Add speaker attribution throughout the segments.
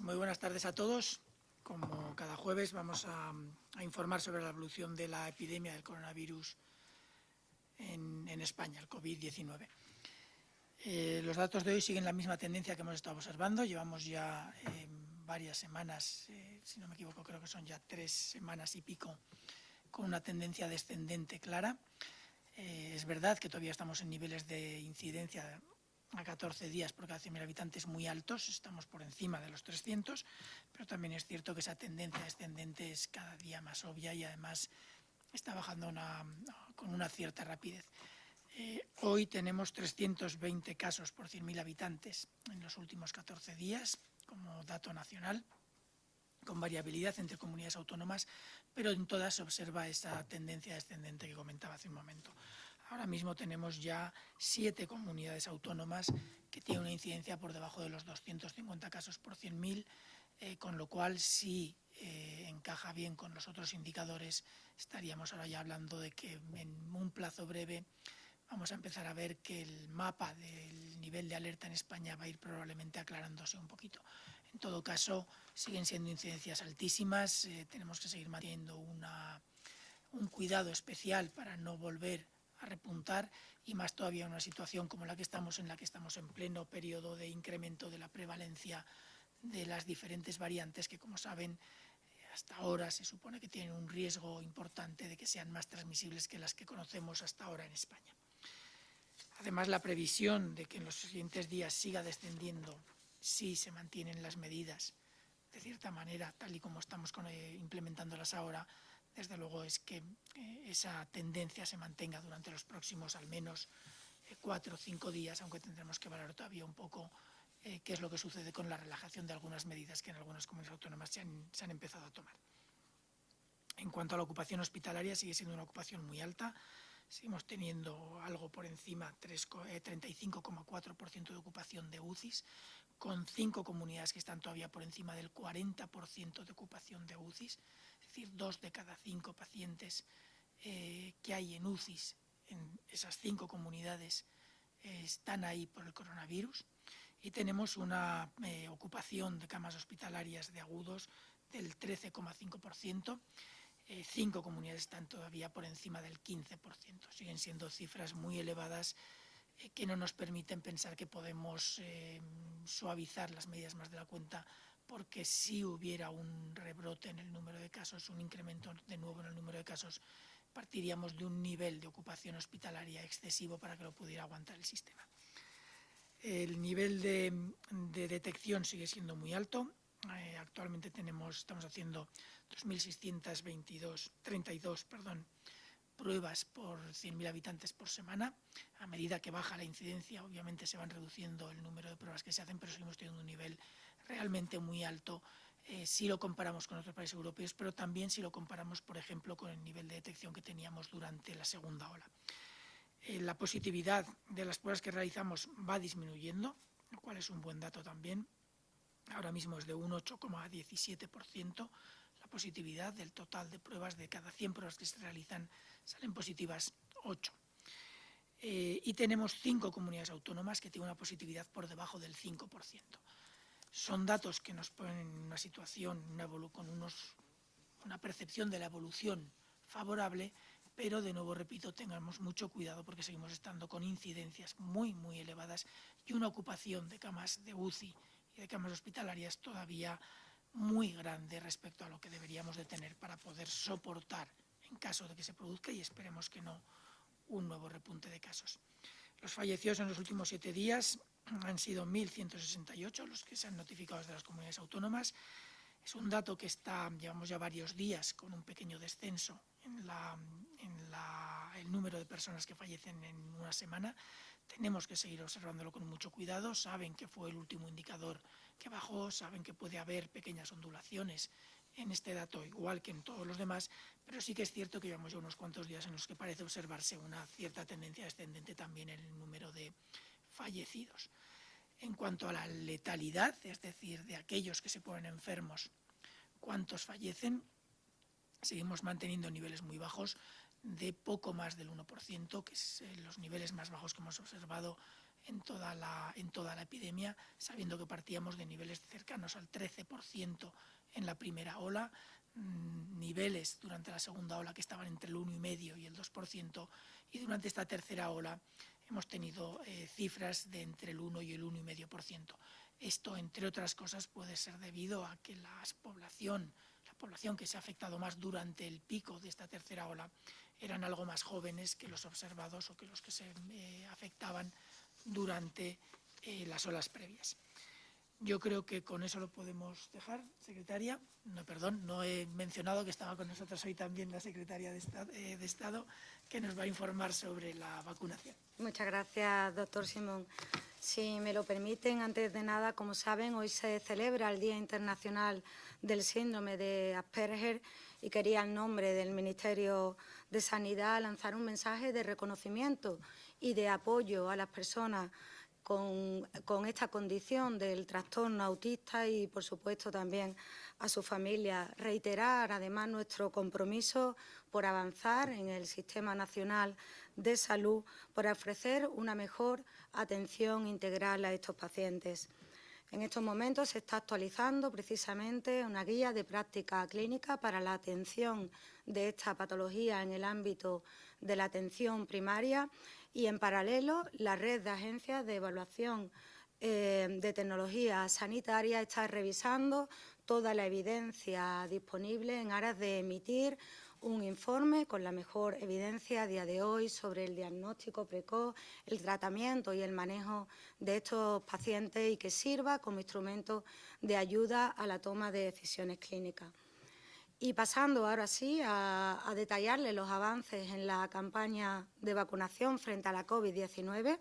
Speaker 1: Muy buenas tardes a todos. Como cada jueves vamos a informar sobre la evolución de la epidemia del coronavirus en España, el COVID-19. Los datos de hoy siguen la misma tendencia que hemos estado observando. Llevamos ya varias semanas, si no me equivoco, creo que son ya 3 semanas y pico, con una tendencia descendente clara. Es verdad que todavía estamos en niveles de incidencia a 14 días por cada 100.000 habitantes muy altos, estamos por encima de los 300, pero también es cierto que esa tendencia descendente es cada día más obvia y además está bajando con una cierta rapidez. Hoy tenemos 320 casos por 100.000 habitantes en los últimos 14 días como dato nacional, con variabilidad entre comunidades autónomas, pero en todas se observa esa tendencia descendente que comentaba hace un momento. Ahora mismo tenemos ya 7 comunidades autónomas que tienen una incidencia por debajo de los 250 casos por 100.000, con lo cual si encaja bien con los otros indicadores, estaríamos ahora ya hablando de que en un plazo breve vamos a empezar a ver que el mapa del nivel de alerta en España va a ir probablemente aclarándose un poquito. En todo caso, siguen siendo incidencias altísimas, tenemos que seguir manteniendo un cuidado especial para no volver a repuntar, y más todavía en una situación como la que estamos, en pleno periodo de incremento de la prevalencia de las diferentes variantes que, como saben, hasta ahora se supone que tienen un riesgo importante de que sean más transmisibles que las que conocemos hasta ahora en España. Además, la previsión de que en los siguientes días siga descendiendo si se mantienen las medidas de cierta manera, tal y como estamos implementándolas ahora, desde luego es que esa tendencia se mantenga durante los próximos al menos 4 o 5 días, aunque tendremos que valorar todavía un poco qué es lo que sucede con la relajación de algunas medidas que en algunas comunidades autónomas se han empezado a tomar. En cuanto a la ocupación hospitalaria, sigue siendo una ocupación muy alta. Seguimos teniendo algo por encima, 35,4% de ocupación de UCIs, con 5 comunidades que están todavía por encima del 40% de ocupación de UCIs, es decir, 2 de cada 5 pacientes que hay en UCIs en esas 5 comunidades están ahí por el coronavirus, y tenemos una ocupación de camas hospitalarias de agudos del 13,5%. 5 comunidades están todavía por encima del 15%. Siguen siendo cifras muy elevadas que no nos permiten pensar que podemos suavizar las medidas más de la cuenta, porque si hubiera un rebrote en el número de casos, un incremento de nuevo en el número de casos, partiríamos de un nivel de ocupación hospitalaria excesivo para que lo pudiera aguantar el sistema. El nivel de detección sigue siendo muy alto. Actualmente estamos haciendo 2.632 pruebas por 100.000 habitantes por semana. A medida que baja la incidencia, obviamente se van reduciendo el número de pruebas que se hacen, pero seguimos teniendo un nivel realmente muy alto si lo comparamos con otros países europeos, pero también si lo comparamos, por ejemplo, con el nivel de detección que teníamos durante la segunda ola. La positividad de las pruebas que realizamos va disminuyendo, lo cual es un buen dato también. Ahora mismo es de un 8,17% la positividad del total de pruebas. De cada 100 pruebas que se realizan salen positivas 8. Y tenemos 5 comunidades autónomas que tienen una positividad por debajo del 5%. Son datos que nos ponen en una situación, con una percepción de la evolución favorable, pero de nuevo repito, tengamos mucho cuidado porque seguimos estando con incidencias muy, muy elevadas y una ocupación de camas de UCI y de camas hospitalarias todavía muy grande respecto a lo que deberíamos de tener para poder soportar, en caso de que se produzca, y esperemos que no, un nuevo repunte de casos. Los fallecidos en los últimos 7 días han sido 1.168 los que se han notificado desde las comunidades autónomas. Es un dato que llevamos ya varios días con un pequeño descenso en el número de personas que fallecen en una semana. Tenemos que seguir observándolo con mucho cuidado. Saben que fue el último indicador que bajó, saben que puede haber pequeñas ondulaciones en este dato, igual que en todos los demás, pero sí que es cierto que llevamos ya unos cuantos días en los que parece observarse una cierta tendencia descendente también en el número de fallecidos. En cuanto a la letalidad, es decir, de aquellos que se ponen enfermos, cuántos fallecen, seguimos manteniendo niveles muy bajos. de poco más del 1%, que es los niveles más bajos que hemos observado en toda la epidemia, sabiendo que partíamos de niveles cercanos al 13% en la primera ola, niveles durante la segunda ola que estaban entre el 1,5% y el 2%, y durante esta tercera ola hemos tenido cifras de entre el 1 y el 1,5%. Esto, entre otras cosas, puede ser debido a que la población que se ha afectado más durante el pico de esta tercera ola eran algo más jóvenes que los observados o que los que se afectaban durante las olas previas. Yo creo que con eso lo podemos dejar, secretaria. No he mencionado que estaba con nosotros hoy también la secretaria de Estado, que nos va a informar sobre la vacunación.
Speaker 2: Muchas gracias, doctor Simón. Si me lo permiten, antes de nada, como saben, hoy se celebra el Día Internacional del Síndrome de Asperger y quería, en nombre del Ministerio de Sanidad, lanzar un mensaje de reconocimiento y de apoyo a las personas con esta condición del trastorno autista y, por supuesto, también a su familia. Reiterar, además, nuestro compromiso por avanzar en el Sistema Nacional de Salud, por ofrecer una mejor atención integral a estos pacientes. En estos momentos se está actualizando precisamente una guía de práctica clínica para la atención de esta patología en el ámbito de la atención primaria y, en paralelo, la red de agencias de evaluación de tecnología sanitaria está revisando toda la evidencia disponible en aras de emitir un informe con la mejor evidencia a día de hoy sobre el diagnóstico precoz, el tratamiento y el manejo de estos pacientes y que sirva como instrumento de ayuda a la toma de decisiones clínicas. Y pasando ahora sí a detallarles los avances en la campaña de vacunación frente a la COVID-19,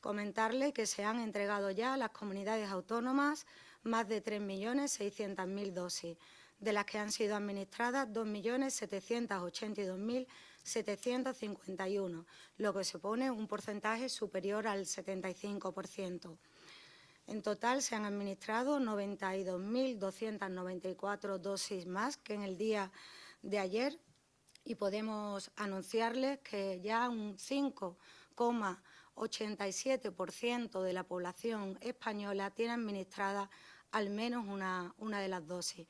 Speaker 2: comentarles que se han entregado ya a las comunidades autónomas más de 3.600.000 dosis, de las que han sido administradas 2.782.751, lo que supone un porcentaje superior al 75%. En total se han administrado 92.294 dosis más que en el día de ayer y podemos anunciarles que ya un 5,87% de la población española tiene administrada al menos una de las dosis.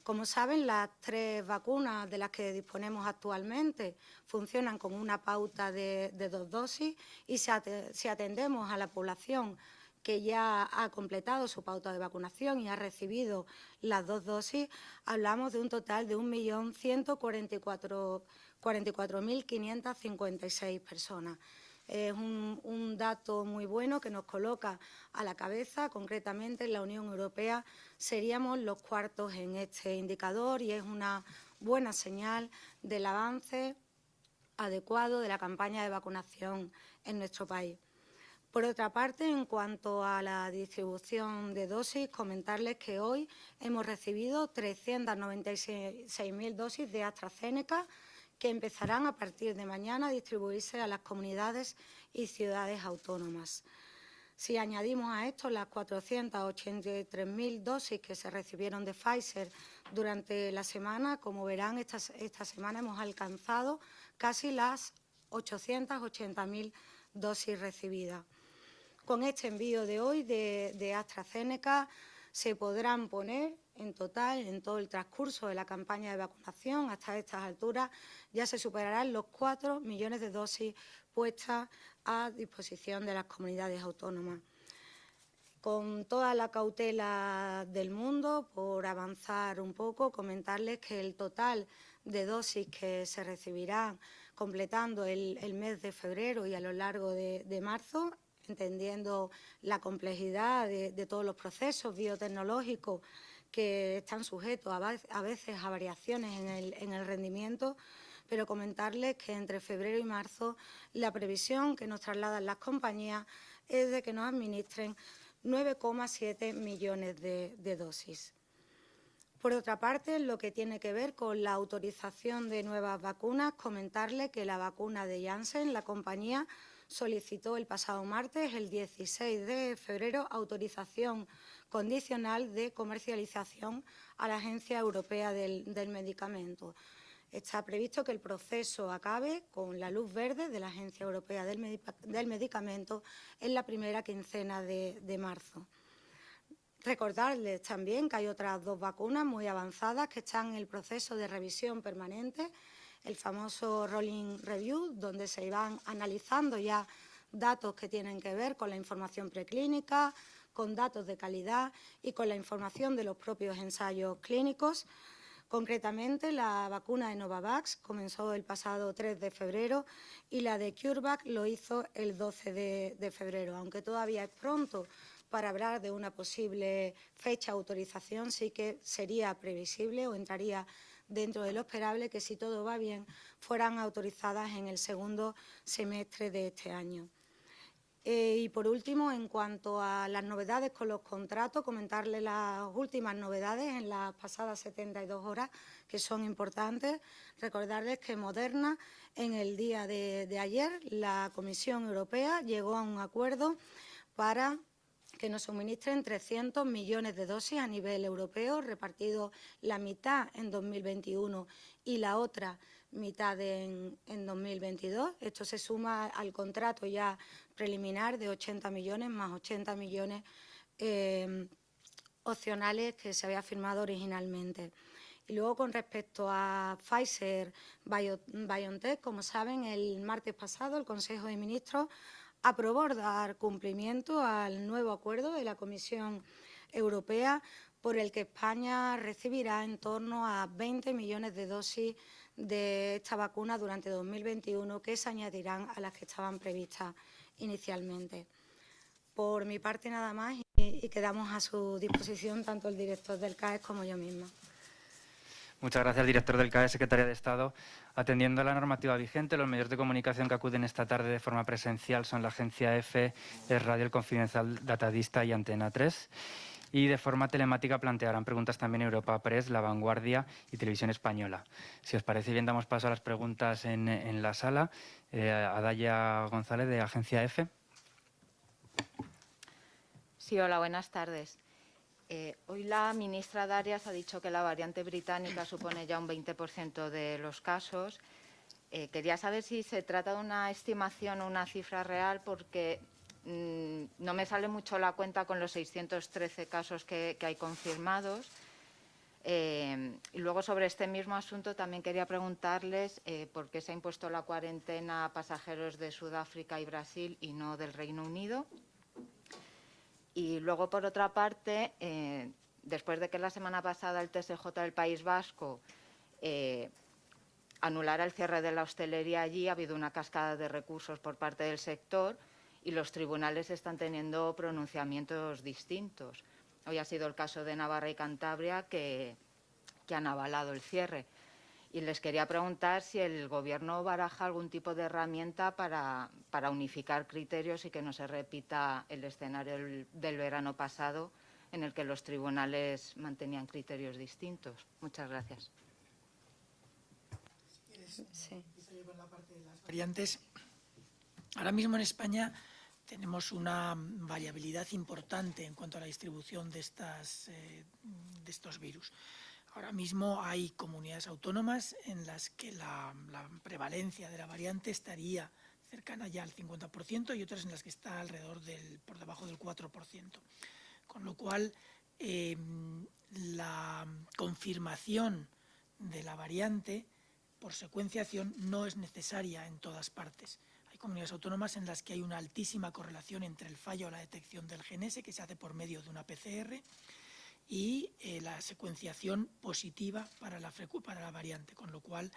Speaker 2: Como saben, las 3 vacunas de las que disponemos actualmente funcionan con una pauta de 2 dosis y si atendemos a la población que ya ha completado su pauta de vacunación y ha recibido las 2 dosis, hablamos de un total de 1.144.556 personas. Es un dato muy bueno que nos coloca a la cabeza. Concretamente, en la Unión Europea seríamos los cuartos en este indicador y es una buena señal del avance adecuado de la campaña de vacunación en nuestro país. Por otra parte, en cuanto a la distribución de dosis, comentarles que hoy hemos recibido 396.000 dosis de AstraZeneca que empezarán a partir de mañana a distribuirse a las comunidades y ciudades autónomas. Si añadimos a esto las 483.000 dosis que se recibieron de Pfizer durante la semana, como verán, esta semana hemos alcanzado casi las 880.000 dosis recibidas. Con este envío de hoy de AstraZeneca se podrán poner en total, en todo el transcurso de la campaña de vacunación, hasta estas alturas, ya se superarán los 4 millones de dosis puestas a disposición de las comunidades autónomas. Con toda la cautela del mundo, por avanzar un poco, comentarles que el total de dosis que se recibirán completando el mes de febrero y a lo largo de marzo, entendiendo la complejidad de todos los procesos biotecnológicos que están sujetos a veces a variaciones en el rendimiento, pero comentarles que entre febrero y marzo la previsión que nos trasladan las compañías es de que nos administren 9,7 millones de dosis. Por otra parte, en lo que tiene que ver con la autorización de nuevas vacunas, comentarles que la vacuna de Janssen, la compañía, solicitó el pasado martes, el 16 de febrero, autorización condicional de comercialización a la Agencia Europea del Medicamento. Está previsto que el proceso acabe con la luz verde de la Agencia Europea del Medicamento en la primera quincena de marzo. Recordarles también que hay otras 2 vacunas muy avanzadas que están en el proceso de revisión permanente, el famoso Rolling Review, donde se van analizando ya datos que tienen que ver con la información preclínica, con datos de calidad y con la información de los propios ensayos clínicos. Concretamente, la vacuna de Novavax comenzó el pasado 3 de febrero y la de CureVac lo hizo el 12 de febrero. Aunque todavía es pronto para hablar de una posible fecha de autorización, sí que sería previsible o entraría dentro de lo esperable que, si todo va bien, fueran autorizadas en el segundo semestre de este año. Y por último, en cuanto a las novedades con los contratos, comentarles las últimas novedades en las pasadas 72 horas, que son importantes. Recordarles que Moderna, en el día de ayer, la Comisión Europea llegó a un acuerdo para que nos suministren 300 millones de dosis a nivel europeo, repartido la mitad en 2021 y la otra mitad en 2022. Esto se suma al contrato ya preliminar de 80 millones más 80 millones opcionales que se había firmado originalmente. Y luego, con respecto a Pfizer-BioNTech, como saben, el martes pasado el Consejo de Ministros aprobó dar cumplimiento al nuevo acuerdo de la Comisión Europea por el que España recibirá en torno a 20 millones de dosis de esta vacuna durante 2021, que se añadirán a las que estaban previstas inicialmente. Por mi parte, nada más, y quedamos a su disposición tanto el director del CAES como yo misma.
Speaker 3: Muchas gracias, director del CAES, Secretaría de Estado. Atendiendo a la normativa vigente, los medios de comunicación que acuden esta tarde de forma presencial son la Agencia EFE, Es Radio, El Confidencial, Datadista y Antena 3. Y de forma telemática plantearán preguntas también Europa Press, La Vanguardia y Televisión Española. Si os parece bien, damos paso a las preguntas en la sala. Adaya González, de Agencia EFE.
Speaker 4: Sí, hola, buenas tardes. Hoy la ministra Darias ha dicho que la variante británica supone ya un 20% de los casos. Quería saber si se trata de una estimación o una cifra real, porque no me sale mucho la cuenta con los 613 casos que hay confirmados. Y luego, sobre este mismo asunto, también quería preguntarles por qué se ha impuesto la cuarentena a pasajeros de Sudáfrica y Brasil y no del Reino Unido. Y luego, por otra parte, después de que la semana pasada el TSJ del País Vasco anulara el cierre de la hostelería allí, ha habido una cascada de recursos por parte del sector y los tribunales están teniendo pronunciamientos distintos. Hoy ha sido el caso de Navarra y Cantabria que han avalado el cierre. Y les quería preguntar si el Gobierno baraja algún tipo de herramienta para unificar criterios y que no se repita el escenario del verano pasado, en el que los tribunales mantenían criterios distintos. Muchas gracias.
Speaker 1: Sí. Con la parte de las variantes. Ahora mismo en España tenemos una variabilidad importante en cuanto a la distribución de estos virus. Ahora mismo hay comunidades autónomas en las que la prevalencia de la variante estaría cercana ya al 50% y otras en las que está alrededor por debajo del 4%. Con lo cual, la confirmación de la variante por secuenciación no es necesaria en todas partes. Hay comunidades autónomas en las que hay una altísima correlación entre el fallo o la detección del gen S, que se hace por medio de una PCR, y la secuenciación positiva para la variante, con lo cual,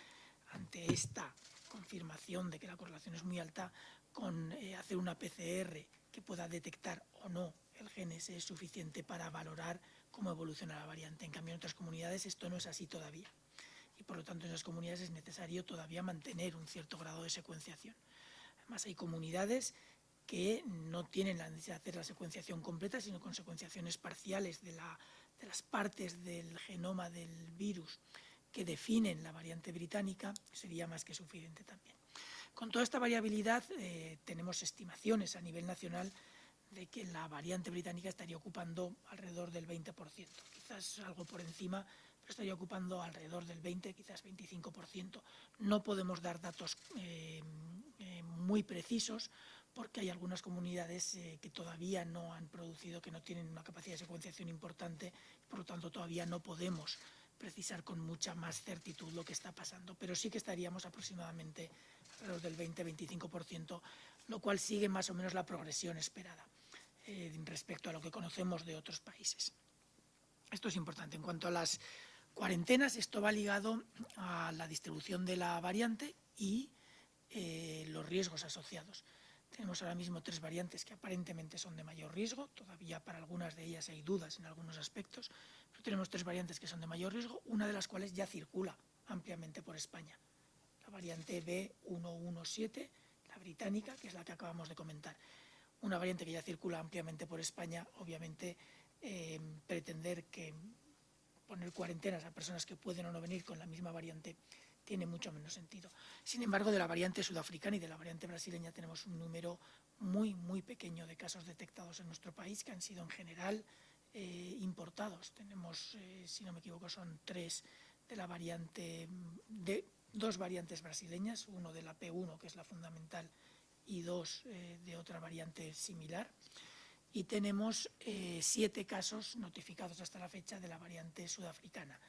Speaker 1: ante esta confirmación de que la correlación es muy alta, con hacer una PCR que pueda detectar o no el gen S es suficiente para valorar cómo evoluciona la variante. En cambio, en otras comunidades esto no es así todavía, y por lo tanto en esas comunidades es necesario todavía mantener un cierto grado de secuenciación. Además, hay comunidades que no tienen la necesidad de hacer la secuenciación completa, sino con secuenciaciones parciales de las partes del genoma del virus que definen la variante británica, sería más que suficiente también. Con toda esta variabilidad tenemos estimaciones a nivel nacional de que la variante británica estaría ocupando alrededor del 20%, quizás algo por encima, pero estaría ocupando alrededor del 20, quizás 25%. No podemos dar datos muy precisos porque hay algunas comunidades que todavía no han producido, que no tienen una capacidad de secuenciación importante, por lo tanto todavía no podemos precisar con mucha más certitud lo que está pasando, pero sí que estaríamos aproximadamente alrededor del 20-25%, lo cual sigue más o menos la progresión esperada respecto a lo que conocemos de otros países. Esto es importante. En cuanto a las cuarentenas, esto va ligado a la distribución de la variante y los riesgos asociados. Tenemos ahora mismo 3 variantes que aparentemente son de mayor riesgo, todavía para algunas de ellas hay dudas en algunos aspectos, pero tenemos 3 variantes que son de mayor riesgo, una de las cuales ya circula ampliamente por España. La variante B117, la británica, que es la que acabamos de comentar. Una variante que ya circula ampliamente por España, obviamente pretender que poner cuarentenas a personas que pueden o no venir con la misma variante tiene mucho menos sentido. Sin embargo, de la variante sudafricana y de la variante brasileña tenemos un número muy, muy pequeño de casos detectados en nuestro país, que han sido en general importados. Tenemos, si no me equivoco, son 3 de la variante, de 2 variantes brasileñas, uno de la P1, que es la fundamental, y 2 de otra variante similar. Y tenemos 7 casos notificados hasta la fecha de la variante sudafricana.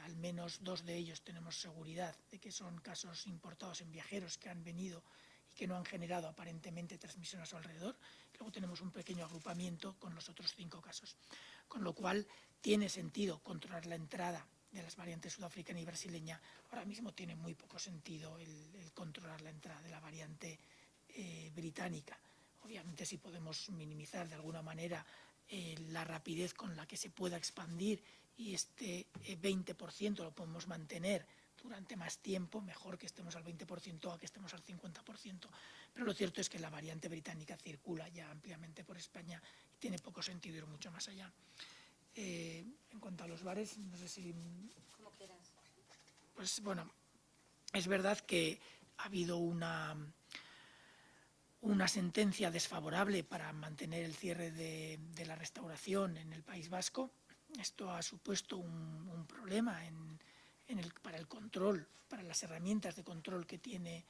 Speaker 1: Al menos 2 de ellos tenemos seguridad de que son casos importados en viajeros que han venido y que no han generado aparentemente transmisión a su alrededor. Luego tenemos un pequeño agrupamiento con los otros 5 casos. Con lo cual tiene sentido controlar la entrada de las variantes sudafricana y brasileña. Ahora mismo tiene muy poco sentido el controlar la entrada de la variante británica. Obviamente, si podemos minimizar de alguna manera la rapidez con la que se pueda expandir y este 20% lo podemos mantener durante más tiempo, mejor que estemos al 20% a que estemos al 50%. Pero lo cierto es que la variante británica circula ya ampliamente por España y tiene poco sentido ir mucho más allá. En cuanto a los bares, no sé si...
Speaker 2: Como quieras.
Speaker 1: Pues bueno, es verdad que ha habido una sentencia desfavorable para mantener el cierre de la restauración en el País Vasco. Esto ha supuesto un problema para el control, para las herramientas de control que tiene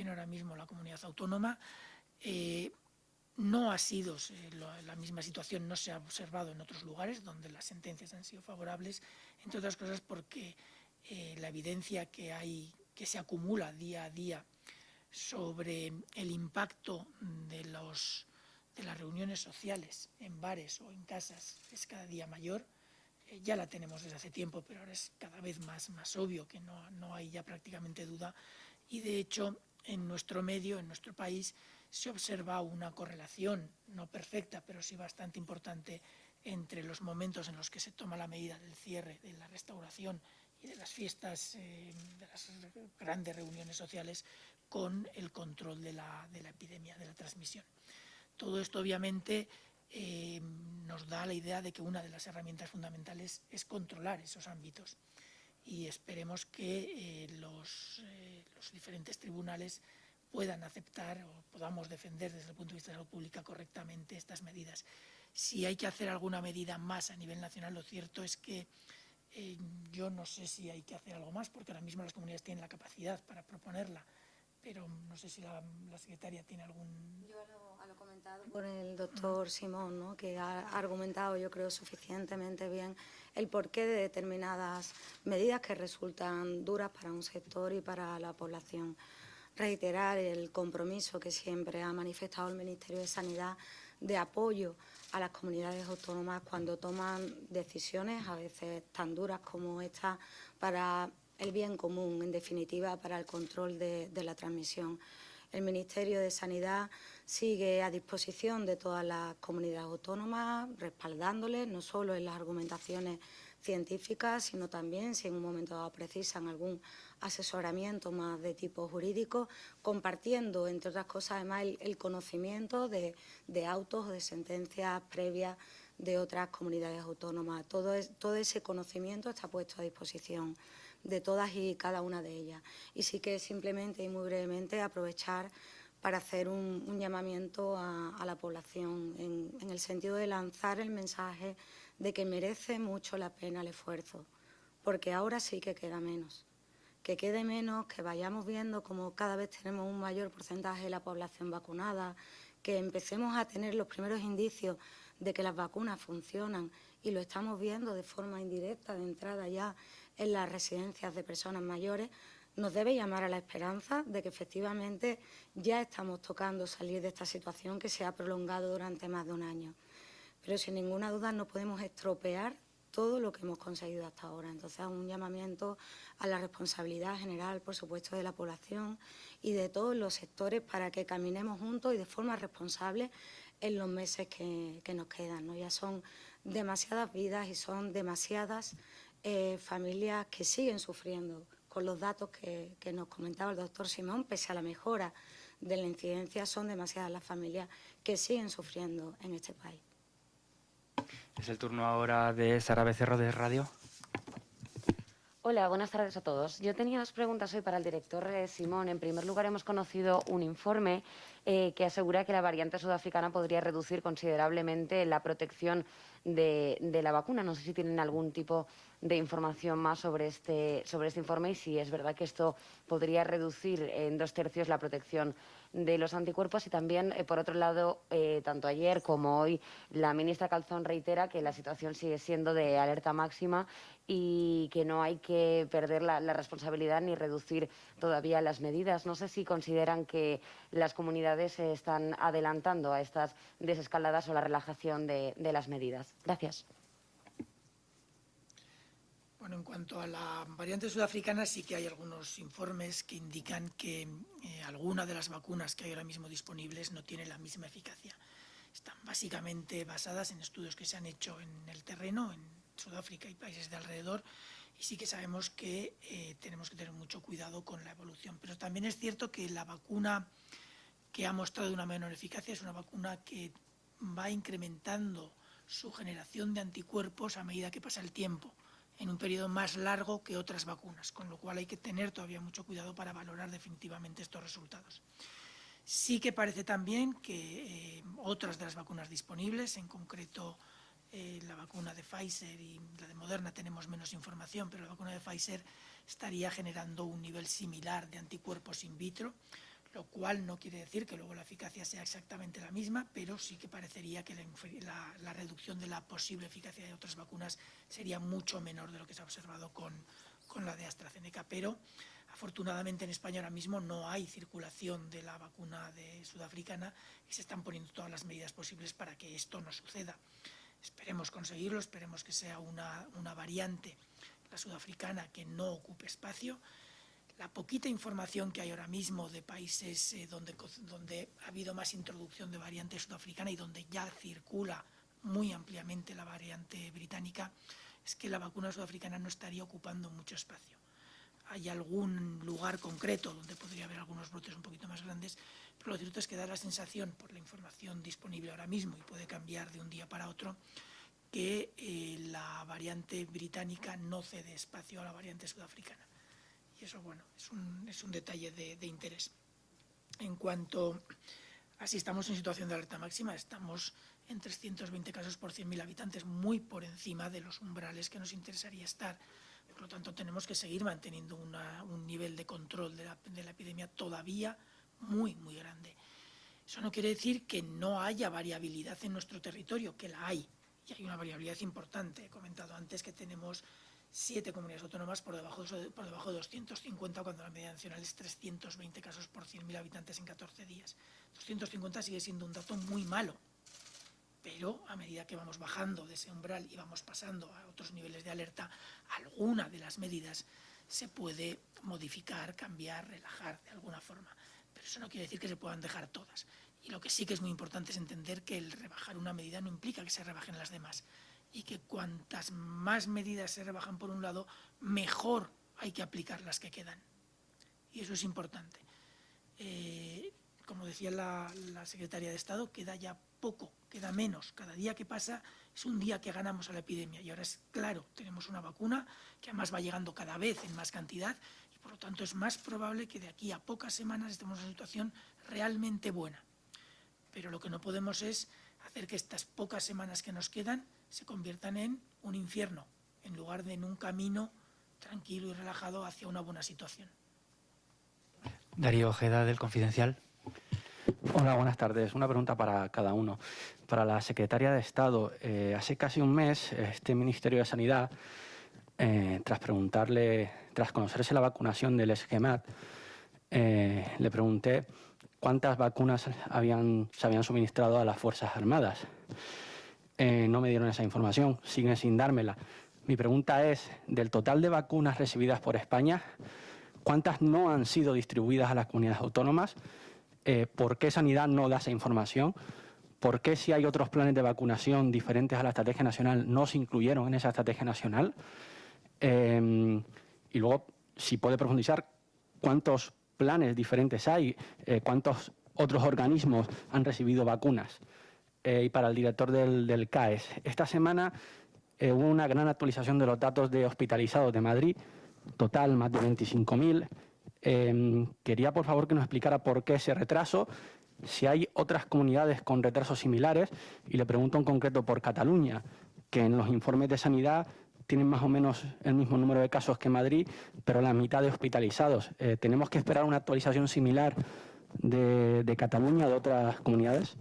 Speaker 1: ahora mismo la comunidad autónoma. No ha sido la misma situación, no se ha observado en otros lugares donde las sentencias han sido favorables, entre otras cosas porque la evidencia que hay, que se acumula día a día sobre el impacto de las reuniones sociales en bares o en casas es cada día mayor. Ya la tenemos desde hace tiempo, pero ahora es cada vez más obvio que no hay ya prácticamente duda. Y de hecho, en nuestro medio, en nuestro país, se observa una correlación, no perfecta, pero sí bastante importante, entre los momentos en los que se toma la medida del cierre, de la restauración y de las fiestas, de las grandes reuniones sociales, con el control de la epidemia, de la transmisión. Todo esto, obviamente, nos da la idea de que una de las herramientas fundamentales es controlar esos ámbitos y esperemos que los diferentes tribunales puedan aceptar o podamos defender desde el punto de vista de la salud pública correctamente estas medidas. Si hay que hacer alguna medida más a nivel nacional, lo cierto es que yo no sé si hay que hacer algo más, porque ahora mismo las comunidades tienen la capacidad para proponerla, pero no sé si la secretaria tiene algún...
Speaker 2: Yo a lo comentado por el doctor Simón, ¿no?, que ha argumentado, yo creo, suficientemente bien el porqué de determinadas medidas que resultan duras para un sector y para la población. Reiterar el compromiso que siempre ha manifestado el Ministerio de Sanidad de apoyo a las comunidades autónomas cuando toman decisiones a veces tan duras como esta para el bien común, en definitiva, para el control de la transmisión. El Ministerio de Sanidad sigue a disposición de todas las comunidades autónomas, respaldándoles no solo en las argumentaciones científicas, sino también, si en un momento dado precisan algún asesoramiento más de tipo jurídico, compartiendo, entre otras cosas, además, el conocimiento de autos o de sentencias previas de otras comunidades autónomas. Todo ese conocimiento está puesto a disposición de todas y cada una de ellas. Y sí que simplemente y muy brevemente aprovechar para hacer un llamamiento a la población en el sentido de lanzar el mensaje de que merece mucho la pena el esfuerzo, porque ahora sí que queda menos. Que quede menos, que vayamos viendo como cada vez tenemos un mayor porcentaje de la población vacunada, que empecemos a tener los primeros indicios de que las vacunas funcionan y lo estamos viendo de forma indirecta de entrada ya en las residencias de personas mayores, nos debe llamar a la esperanza de que efectivamente ya estamos tocando salir de esta situación que se ha prolongado durante más de un año. Pero sin ninguna duda no podemos estropear todo lo que hemos conseguido hasta ahora. Entonces, un llamamiento a la responsabilidad general, por supuesto, de la población y de todos los sectores para que caminemos juntos y de forma responsable en los meses que nos quedan, ¿no? Ya son demasiadas vidas y son demasiadas familias que siguen sufriendo. Con los datos que nos comentaba el doctor Simón, pese a la mejora de la incidencia, son demasiadas las familias que siguen sufriendo en este país.
Speaker 3: Es el turno ahora de Sara Becerro de Radio.
Speaker 5: Hola, buenas tardes a todos. Yo tenía dos preguntas hoy para el director Simón. En primer lugar, hemos conocido un informe que asegura que la variante sudafricana podría reducir considerablemente la protección de la vacuna. No sé si tienen algún tipo de información más sobre este informe y si es verdad que esto podría reducir en 2/3 la protección de los anticuerpos. Y también, por otro lado, tanto ayer como hoy, la ministra Calzón reitera que la situación sigue siendo de alerta máxima y que no hay que perder la responsabilidad ni reducir todavía las medidas. No sé si consideran que las comunidades se están adelantando a estas desescaladas o la relajación de las medidas. Gracias.
Speaker 1: Bueno, en cuanto a la variante sudafricana, sí que hay algunos informes que indican que alguna de las vacunas que hay ahora mismo disponibles no tiene la misma eficacia. Están básicamente basadas en estudios que se han hecho en el terreno, en Sudáfrica y países de alrededor, y sí que sabemos que tenemos que tener mucho cuidado con la evolución. Pero también es cierto que la vacuna que ha mostrado una menor eficacia es una vacuna que va incrementando su generación de anticuerpos a medida que pasa el tiempo, en un periodo más largo que otras vacunas, con lo cual hay que tener todavía mucho cuidado para valorar definitivamente estos resultados. Sí que parece también que otras de las vacunas disponibles, en concreto la vacuna de Pfizer y la de Moderna tenemos menos información, pero la vacuna de Pfizer estaría generando un nivel similar de anticuerpos in vitro, lo cual no quiere decir que luego la eficacia sea exactamente la misma, pero sí que parecería que la reducción de la posible eficacia de otras vacunas sería mucho menor de lo que se ha observado con la de AstraZeneca. Pero afortunadamente en España ahora mismo no hay circulación de la vacuna sudafricana y se están poniendo todas las medidas posibles para que esto no suceda. Esperemos conseguirlo, esperemos que sea una variante, la sudafricana, que no ocupe espacio. La poquita información que hay ahora mismo de países donde ha habido más introducción de variante sudafricana y donde ya circula muy ampliamente la variante británica, es que la vacuna sudafricana no estaría ocupando mucho espacio. Hay algún lugar concreto donde podría haber algunos brotes un poquito más grandes, pero lo cierto es que da la sensación, por la información disponible ahora mismo, y puede cambiar de un día para otro, que la variante británica no cede espacio a la variante sudafricana. Y eso, bueno, es un detalle de interés. En cuanto a si estamos en situación de alerta máxima, estamos en 320 casos por 100.000 habitantes, muy por encima de los umbrales que nos interesaría estar. Por lo tanto, tenemos que seguir manteniendo un nivel de control de la epidemia todavía muy, muy grande. Eso no quiere decir que no haya variabilidad en nuestro territorio, que la hay, y hay una variabilidad importante. He comentado antes que tenemos 7 comunidades autónomas por debajo de 250, cuando la media nacional es 320 casos por 100.000 habitantes en 14 días. 250 sigue siendo un dato muy malo, pero a medida que vamos bajando de ese umbral y vamos pasando a otros niveles de alerta, alguna de las medidas se puede modificar, cambiar, relajar de alguna forma. Pero eso no quiere decir que se puedan dejar todas. Y lo que sí que es muy importante es entender que el rebajar una medida no implica que se rebajen las demás. Y que cuantas más medidas se rebajan por un lado, mejor hay que aplicar las que quedan. Y eso es importante. Como decía la secretaria de Estado, queda ya poco, queda menos. Cada día que pasa es un día que ganamos a la epidemia. Y ahora es claro, tenemos una vacuna que además va llegando cada vez en más cantidad y por lo tanto es más probable que de aquí a pocas semanas estemos en una situación realmente buena. Pero lo que no podemos es hacer que estas pocas semanas que nos quedan se conviertan en un infierno, en lugar de en un camino tranquilo y relajado hacia una buena situación.
Speaker 3: Darío Ojeda, del Confidencial.
Speaker 6: Hola, buenas tardes. Una pregunta para cada uno. Para la Secretaria de Estado, hace casi un mes este Ministerio de Sanidad, tras conocerse la vacunación del esquemat, le pregunté cuántas vacunas se habían suministrado a las Fuerzas Armadas. No me dieron esa información, siguen sin dármela. Mi pregunta es, del total de vacunas recibidas por España, ¿cuántas no han sido distribuidas a las comunidades autónomas? ¿Por qué Sanidad no da esa información? ¿Por qué, si hay otros planes de vacunación diferentes a la estrategia nacional, no se incluyeron en esa estrategia nacional? Y luego, si puede profundizar, ¿cuántos planes diferentes hay? ¿Cuántos otros organismos han recibido vacunas? Y para el director del CAES, esta semana hubo una gran actualización de los datos de hospitalizados de Madrid, total más de 25.000. Quería, por favor, que nos explicara por qué ese retraso, si hay otras comunidades con retrasos similares, y le pregunto en concreto por Cataluña, que en los informes de sanidad tienen más o menos el mismo número de casos que Madrid, pero la mitad de hospitalizados. ¿Tenemos que esperar una actualización similar de Cataluña, de otras comunidades?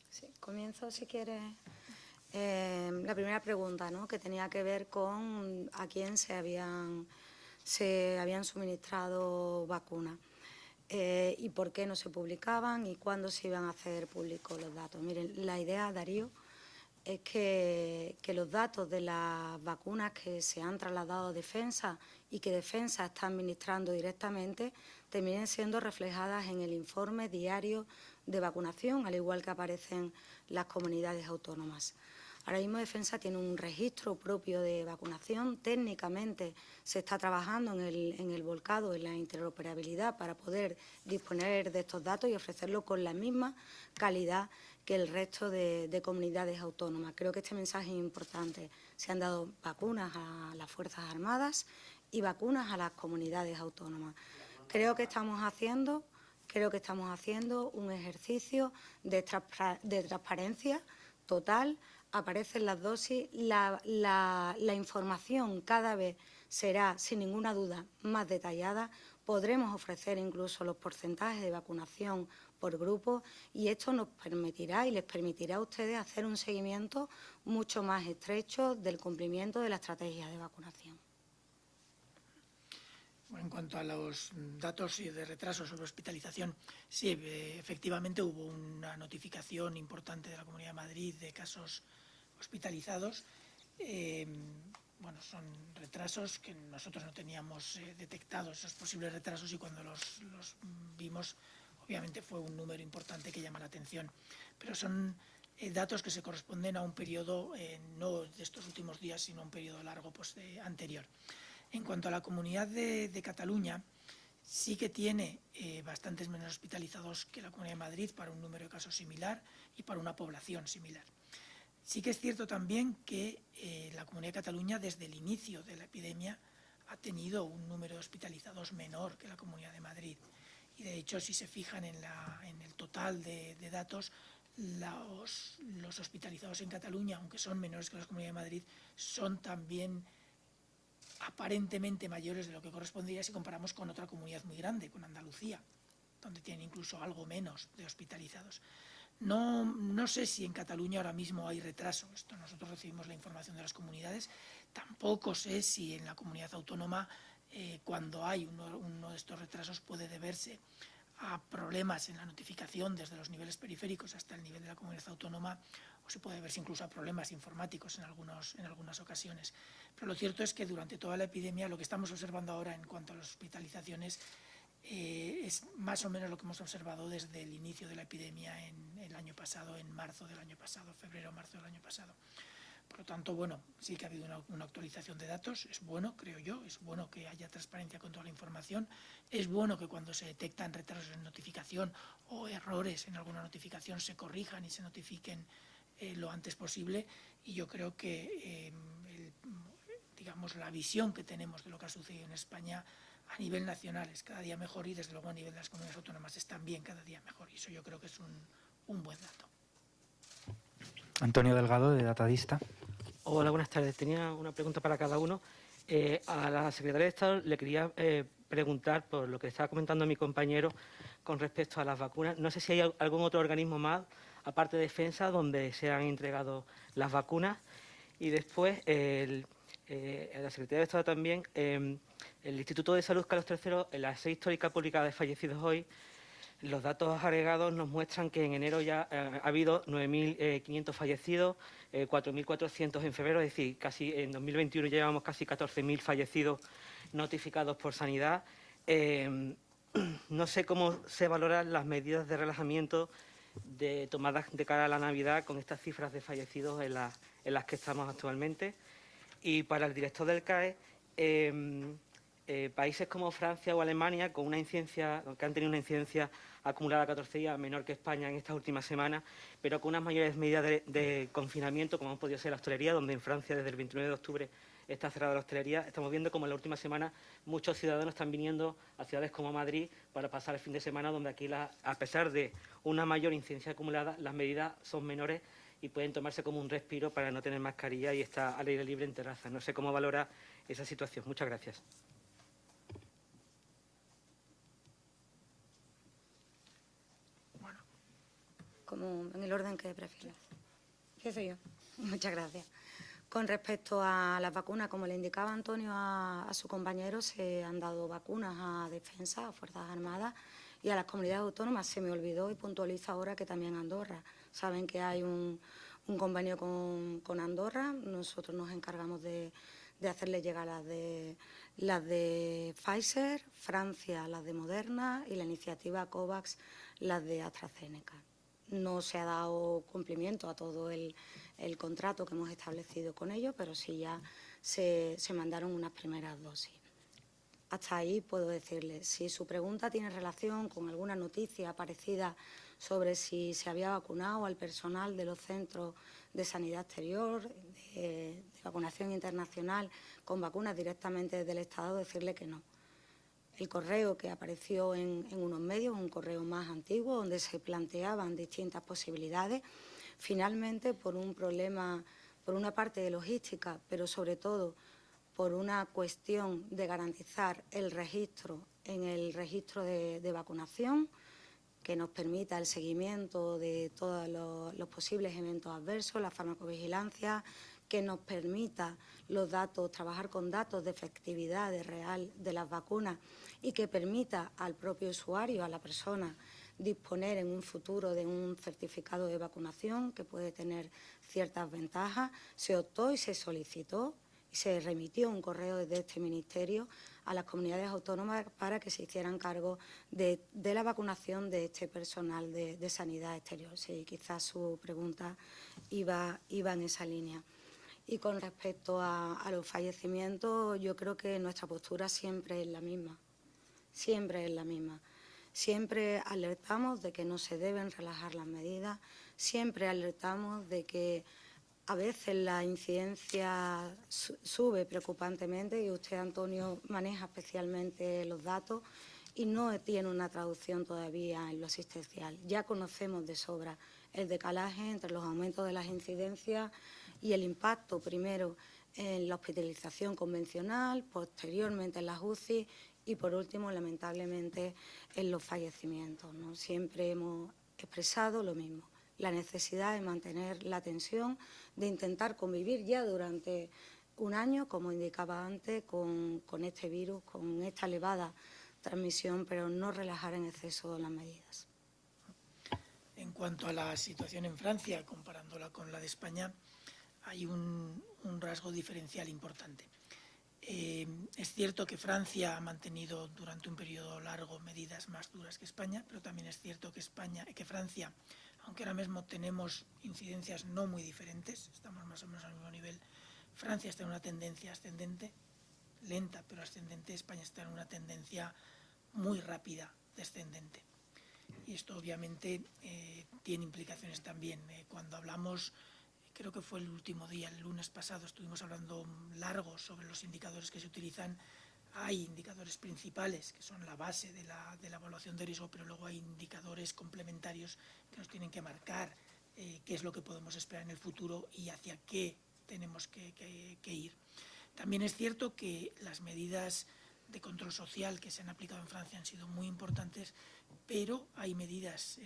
Speaker 2: Sí, comienzo, si quieres. La primera pregunta, ¿no?, que tenía que ver con a quién se habían suministrado vacunas y por qué no se publicaban y cuándo se iban a hacer públicos los datos. Miren, la idea, Darío, es que los datos de las vacunas que se han trasladado a Defensa y que Defensa está administrando directamente terminen siendo reflejadas en el informe diario de vacunación, al igual que aparecen las comunidades autónomas. Ahora mismo Defensa tiene un registro propio de vacunación. Técnicamente se está trabajando en el volcado, en la interoperabilidad, para poder disponer de estos datos y ofrecerlo con la misma calidad que el resto de comunidades autónomas. Creo que este mensaje es importante. Se han dado vacunas a las Fuerzas Armadas y vacunas a las comunidades autónomas. Creo que estamos haciendo un ejercicio de transparencia total. Aparecen las dosis, la información cada vez será, sin ninguna duda, más detallada. Podremos ofrecer incluso los porcentajes de vacunación por grupo y esto nos permitirá y les permitirá a ustedes hacer un seguimiento mucho más estrecho del cumplimiento de la estrategia de vacunación.
Speaker 1: Bueno, en cuanto a los datos de retraso sobre hospitalización, sí, efectivamente hubo una notificación importante de la Comunidad de Madrid de casos hospitalizados. Bueno, son retrasos que nosotros no teníamos detectados, esos posibles retrasos, y cuando los vimos, obviamente fue un número importante que llama la atención. Pero son datos que se corresponden a un periodo, no de estos últimos días, sino a un periodo largo anterior. En cuanto a la Comunidad de Cataluña, sí que tiene bastantes menos hospitalizados que la Comunidad de Madrid para un número de casos similar y para una población similar. Sí que es cierto también que la Comunidad de Cataluña, desde el inicio de la epidemia, ha tenido un número de hospitalizados menor que la Comunidad de Madrid. Y, de hecho, si se fijan en el total de datos, los hospitalizados en Cataluña, aunque son menores que la Comunidad de Madrid, son también aparentemente mayores de lo que correspondería si comparamos con otra comunidad muy grande, con Andalucía, donde tienen incluso algo menos de hospitalizados. No sé si en Cataluña ahora mismo hay retraso. Nosotros recibimos la información de las comunidades. Tampoco sé si en la comunidad autónoma, cuando hay uno de estos retrasos, puede deberse a problemas en la notificación desde los niveles periféricos hasta el nivel de la comunidad autónoma, o se puede deberse incluso a problemas informáticos en algunas ocasiones. Pero lo cierto es que durante toda la epidemia lo que estamos observando ahora en cuanto a las hospitalizaciones es más o menos lo que hemos observado desde el inicio de la epidemia en el año pasado, en marzo del año pasado, febrero o marzo del año pasado. Por lo tanto, bueno, sí que ha habido una actualización de datos. Es bueno, creo yo, es bueno que haya transparencia con toda la información. Es bueno que cuando se detectan retrasos en notificación o errores en alguna notificación se corrijan y se notifiquen lo antes posible. Y yo creo que digamos, la visión que tenemos de lo que ha sucedido en España a nivel nacional es cada día mejor, y desde luego a nivel de las comunidades autónomas es también cada día mejor, y eso yo creo que es un buen dato.
Speaker 3: Antonio Delgado, de Datadista.
Speaker 7: Hola, buenas tardes. Tenía una pregunta para cada uno. A la Secretaria de Estado le quería preguntar por lo que estaba comentando mi compañero con respecto a las vacunas. No sé si hay algún otro organismo más, aparte de Defensa, donde se han entregado las vacunas. Y después, la Secretaría de Estado también, el Instituto de Salud Carlos III, en la serie histórica publicada de fallecidos hoy, los datos agregados nos muestran que en enero ya ha habido 9.500 fallecidos, 4.400 en febrero, es decir, casi en 2021 llevamos casi 14.000 fallecidos notificados por Sanidad. No sé cómo se valoran las medidas de relajamiento tomadas de cara a la Navidad con estas cifras de fallecidos en las que estamos actualmente. Y para el director del CAE, países como Francia o Alemania, que han tenido una incidencia acumulada a 14 días menor que España en estas últimas semanas, pero con unas mayores medidas de confinamiento, como han podido ser la hostelería, donde en Francia desde el 29 de octubre está cerrada la hostelería. Estamos viendo como en la última semana muchos ciudadanos están viniendo a ciudades como Madrid para pasar el fin de semana, donde aquí, a pesar de una mayor incidencia acumulada, las medidas son menores y pueden tomarse como un respiro para no tener mascarilla y estar al aire libre en terraza. No sé cómo valora esa situación. Muchas gracias.
Speaker 2: Como en el orden que prefieras. ¿Qué soy yo? Muchas gracias. Con respecto a las vacunas, como le indicaba Antonio a su compañero, se han dado vacunas a Defensa, a Fuerzas Armadas y a las comunidades autónomas. Se me olvidó y puntualizo ahora que también Andorra. Saben que hay un convenio con Andorra. Nosotros nos encargamos de hacerle llegar las de Pfizer, Francia las de Moderna y la iniciativa COVAX las de AstraZeneca. No se ha dado cumplimiento a todo el contrato que hemos establecido con ellos, pero sí ya se mandaron unas primeras dosis. Hasta ahí puedo decirle, si su pregunta tiene relación con alguna noticia parecida sobre si se había vacunado al personal de los centros de sanidad exterior, de vacunación internacional, con vacunas directamente desde el Estado, decirle que no. El correo que apareció en unos medios, un correo más antiguo, donde se planteaban distintas posibilidades, finalmente por un problema, por una parte de logística, pero sobre todo por una cuestión de garantizar el registro en el registro de vacunación, que nos permita el seguimiento de todos los posibles eventos adversos, la farmacovigilancia, que nos permita los datos, trabajar con datos de efectividad real de las vacunas y que permita al propio usuario, a la persona, disponer en un futuro de un certificado de vacunación que puede tener ciertas ventajas. Se optó y se solicitó y se remitió un correo desde este Ministerio a las comunidades autónomas para que se hicieran cargo de la vacunación de este personal de sanidad exterior. Sí, quizás su pregunta iba en esa línea. Y con respecto a los fallecimientos, yo creo que nuestra postura siempre es la misma. Siempre es la misma. Siempre alertamos de que no se deben relajar las medidas, siempre alertamos de que a veces la incidencia sube preocupantemente y usted, Antonio, maneja especialmente los datos y no tiene una traducción todavía en lo asistencial. Ya conocemos de sobra el decalaje entre los aumentos de las incidencias y el impacto primero en la hospitalización convencional, posteriormente en las UCI y, por último, lamentablemente, en los fallecimientos, ¿no? Siempre hemos expresado lo mismo, la necesidad de mantener la tensión, de intentar convivir ya durante un año, como indicaba antes, con este virus, con esta elevada transmisión, pero no relajar en exceso las medidas.
Speaker 1: En cuanto a la situación en Francia, comparándola con la de España, hay un rasgo diferencial importante. Es cierto que Francia ha mantenido durante un periodo largo medidas más duras que España, pero también es cierto que Francia, aunque ahora mismo tenemos incidencias no muy diferentes, estamos más o menos al mismo nivel, Francia está en una tendencia ascendente, lenta pero ascendente, España está en una tendencia muy rápida descendente. Y esto obviamente tiene implicaciones también. Cuando hablamos, creo que fue el último día, el lunes pasado, estuvimos hablando largo sobre los indicadores que se utilizan. Hay indicadores principales que son la base de la evaluación de riesgo, pero luego hay indicadores complementarios que nos tienen que marcar qué es lo que podemos esperar en el futuro y hacia qué tenemos que ir. También es cierto que las medidas de control social que se han aplicado en Francia han sido muy importantes, pero hay medidas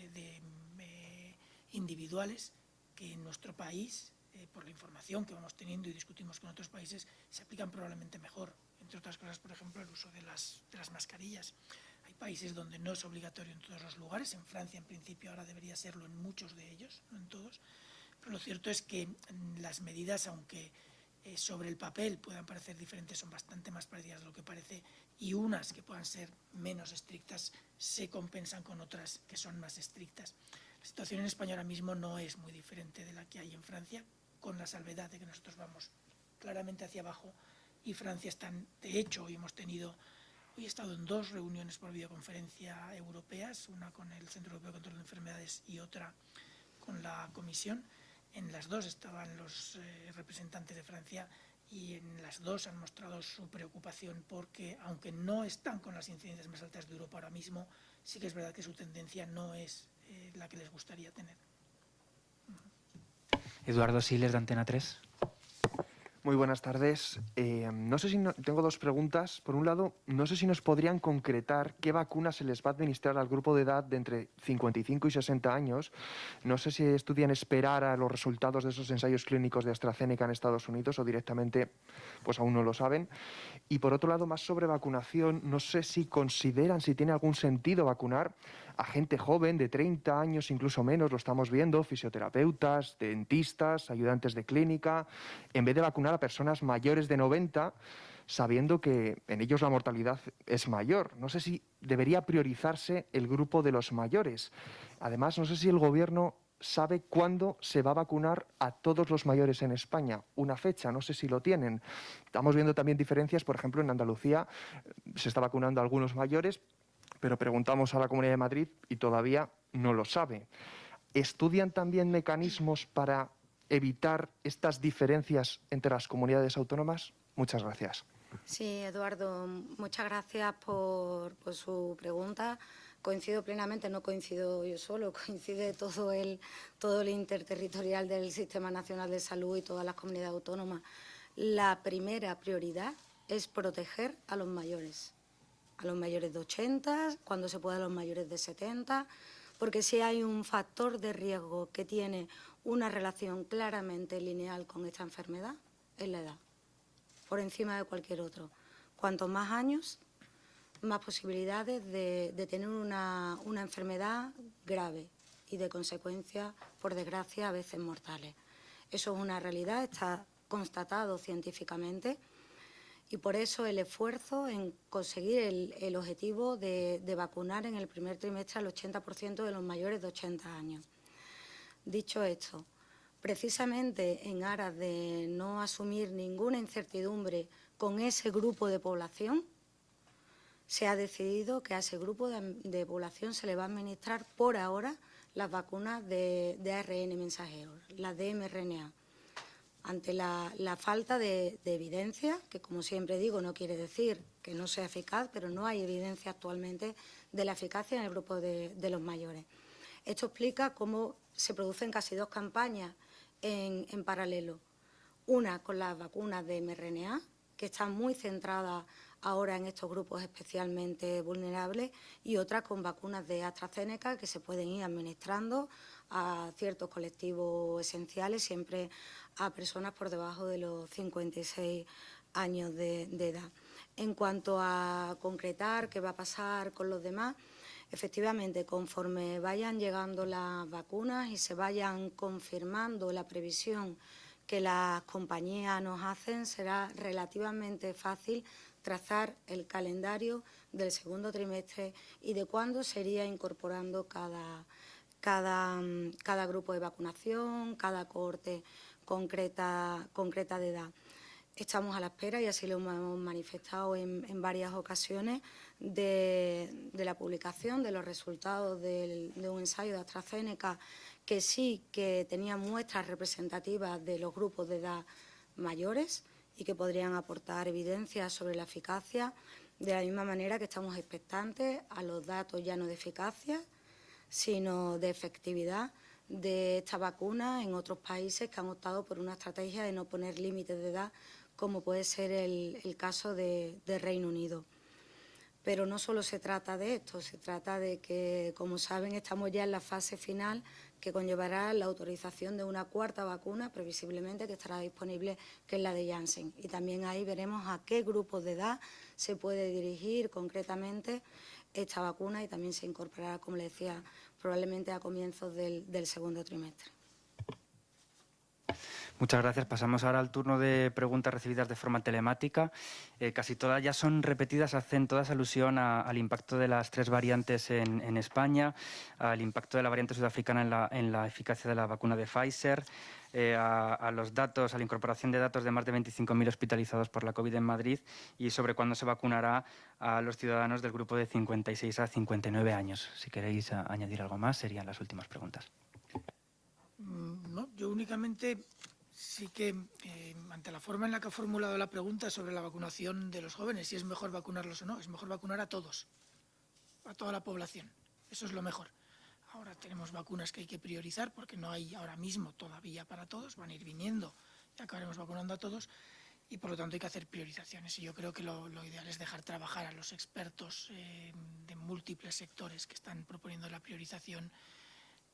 Speaker 1: individuales que en nuestro país, por la información que vamos teniendo y discutimos con otros países, se aplican probablemente mejor. Entre otras cosas, por ejemplo, el uso de las mascarillas. Hay países donde no es obligatorio en todos los lugares. En Francia, en principio, ahora debería serlo en muchos de ellos, no en todos. Pero lo cierto es que las medidas, aunque sobre el papel puedan parecer diferentes, son bastante más parecidas de lo que parece, y unas que puedan ser menos estrictas se compensan con otras que son más estrictas. La situación en España ahora mismo no es muy diferente de la que hay en Francia, con la salvedad de que nosotros vamos claramente hacia abajo y Francia está, de hecho, hoy he estado en 2 reuniones por videoconferencia europeas, una con el Centro Europeo de Control de Enfermedades y otra con la Comisión. En las 2 estaban los representantes de Francia y en las 2 han mostrado su preocupación porque, aunque no están con las incidencias más altas de Europa ahora mismo, sí que es verdad que su tendencia no es la que les gustaría tener.
Speaker 3: Eduardo Siles, de Antena 3.
Speaker 8: Muy buenas tardes. Tengo 2 preguntas. Por un lado, no sé si nos podrían concretar qué vacuna se les va a administrar al grupo de edad de entre 55 y 60 años. No sé si estudian esperar a los resultados de esos ensayos clínicos de AstraZeneca en Estados Unidos o directamente, pues aún no lo saben. Y por otro lado, más sobre vacunación, no sé si consideran si tiene algún sentido vacunar a gente joven de 30 años, incluso menos, lo estamos viendo, fisioterapeutas, dentistas, ayudantes de clínica, en vez de vacunar a personas mayores de 90, sabiendo que en ellos la mortalidad es mayor. No sé si debería priorizarse el grupo de los mayores. Además, no sé si el Gobierno sabe cuándo se va a vacunar a todos los mayores en España. Una fecha, no sé si lo tienen. Estamos viendo también diferencias, por ejemplo, en Andalucía se está vacunando a algunos mayores, pero preguntamos a la Comunidad de Madrid y todavía no lo sabe. ¿Estudian también mecanismos para evitar estas diferencias entre las comunidades autónomas? Muchas gracias.
Speaker 2: Sí, Eduardo, muchas gracias por su pregunta. Coincido plenamente, no coincido yo solo, coincide todo el interterritorial del Sistema Nacional de Salud y todas las comunidades autónomas. La primera prioridad es proteger a los mayores de 80, cuando se pueda a los mayores de 70, porque si hay un factor de riesgo que tiene una relación claramente lineal con esta enfermedad, es la edad, por encima de cualquier otro. Cuantos más años, más posibilidades de tener una enfermedad grave y de consecuencias, por desgracia, a veces mortales. Eso es una realidad, está constatado científicamente. Y por eso el esfuerzo en conseguir el objetivo de vacunar en el primer trimestre al 80% de los mayores de 80 años. Dicho esto, precisamente en aras de no asumir ninguna incertidumbre con ese grupo de población, se ha decidido que a ese grupo de población se le va a administrar por ahora las vacunas de ARN mensajero, las de mRNA. Ante la falta de evidencia, que como siempre digo no quiere decir que no sea eficaz, pero no hay evidencia actualmente de la eficacia en el grupo de los mayores. Esto explica cómo se producen casi 2 campañas en paralelo. Una con las vacunas de mRNA, que están muy centradas ahora en estos grupos especialmente vulnerables, y otra con vacunas de AstraZeneca que se pueden ir administrando a ciertos colectivos esenciales, siempre a personas por debajo de los 56 años de edad. En cuanto a concretar qué va a pasar con los demás, efectivamente, conforme vayan llegando las vacunas y se vayan confirmando la previsión que las compañías nos hacen, será relativamente fácil trazar el calendario del segundo trimestre y de cuándo se iría incorporando cada grupo de vacunación, cada cohorte concreta de edad. Estamos a la espera, y así lo hemos manifestado en varias ocasiones, de la publicación de los resultados de un ensayo de AstraZeneca que sí que tenía muestras representativas de los grupos de edad mayores y que podrían aportar evidencias sobre la eficacia, de la misma manera que estamos expectantes a los datos ya no de eficacia, sino de efectividad de esta vacuna en otros países que han optado por una estrategia de no poner límites de edad, como puede ser el caso de Reino Unido. Pero no solo se trata de esto, se trata de que, como saben, estamos ya en la fase final que conllevará la autorización de una cuarta vacuna, previsiblemente, que estará disponible, que es la de Janssen. Y también ahí veremos a qué grupos de edad se puede dirigir concretamente esta vacuna y también se incorporará, como le decía, probablemente a comienzos del segundo trimestre.
Speaker 3: Muchas gracias. Pasamos ahora al turno de preguntas recibidas de forma telemática. Casi todas ya son repetidas, hacen todas alusión al impacto de las 3 variantes en España, al impacto de la variante sudafricana en la eficacia de la vacuna de Pfizer, a los datos, a la incorporación de datos de más de 25.000 hospitalizados por la COVID en Madrid y sobre cuándo se vacunará a los ciudadanos del grupo de 56 a 59 años. Si queréis añadir algo más, serían las últimas preguntas.
Speaker 1: No, yo únicamente sí que, ante la forma en la que ha formulado la pregunta sobre la vacunación de los jóvenes, si es mejor vacunarlos o no, es mejor vacunar a todos, a toda la población. Eso es lo mejor. Ahora tenemos vacunas que hay que priorizar porque no hay ahora mismo todavía para todos, van a ir viniendo y acabaremos vacunando a todos y por lo tanto hay que hacer priorizaciones. Y yo creo que lo ideal es dejar trabajar a los expertos de múltiples sectores que están proponiendo la priorización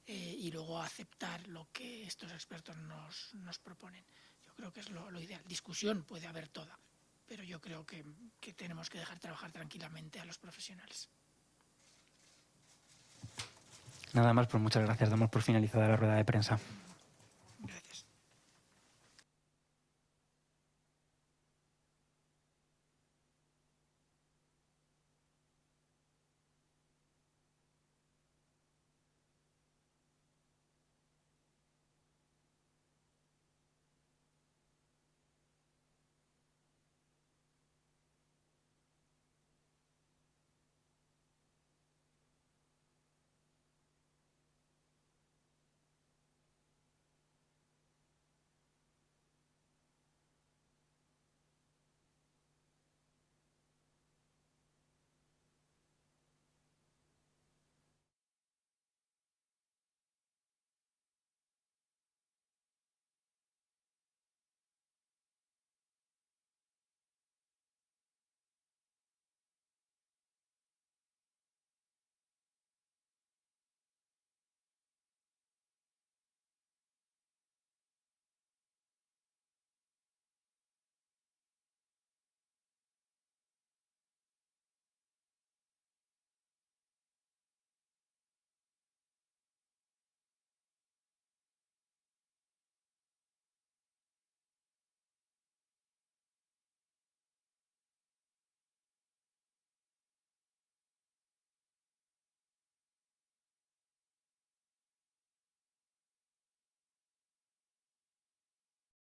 Speaker 1: y luego aceptar lo que estos expertos nos proponen. Yo creo que es lo ideal. Discusión puede haber toda, pero yo creo que tenemos que dejar trabajar tranquilamente a los profesionales.
Speaker 3: Nada más, pues muchas gracias. Damos por finalizada la rueda de prensa.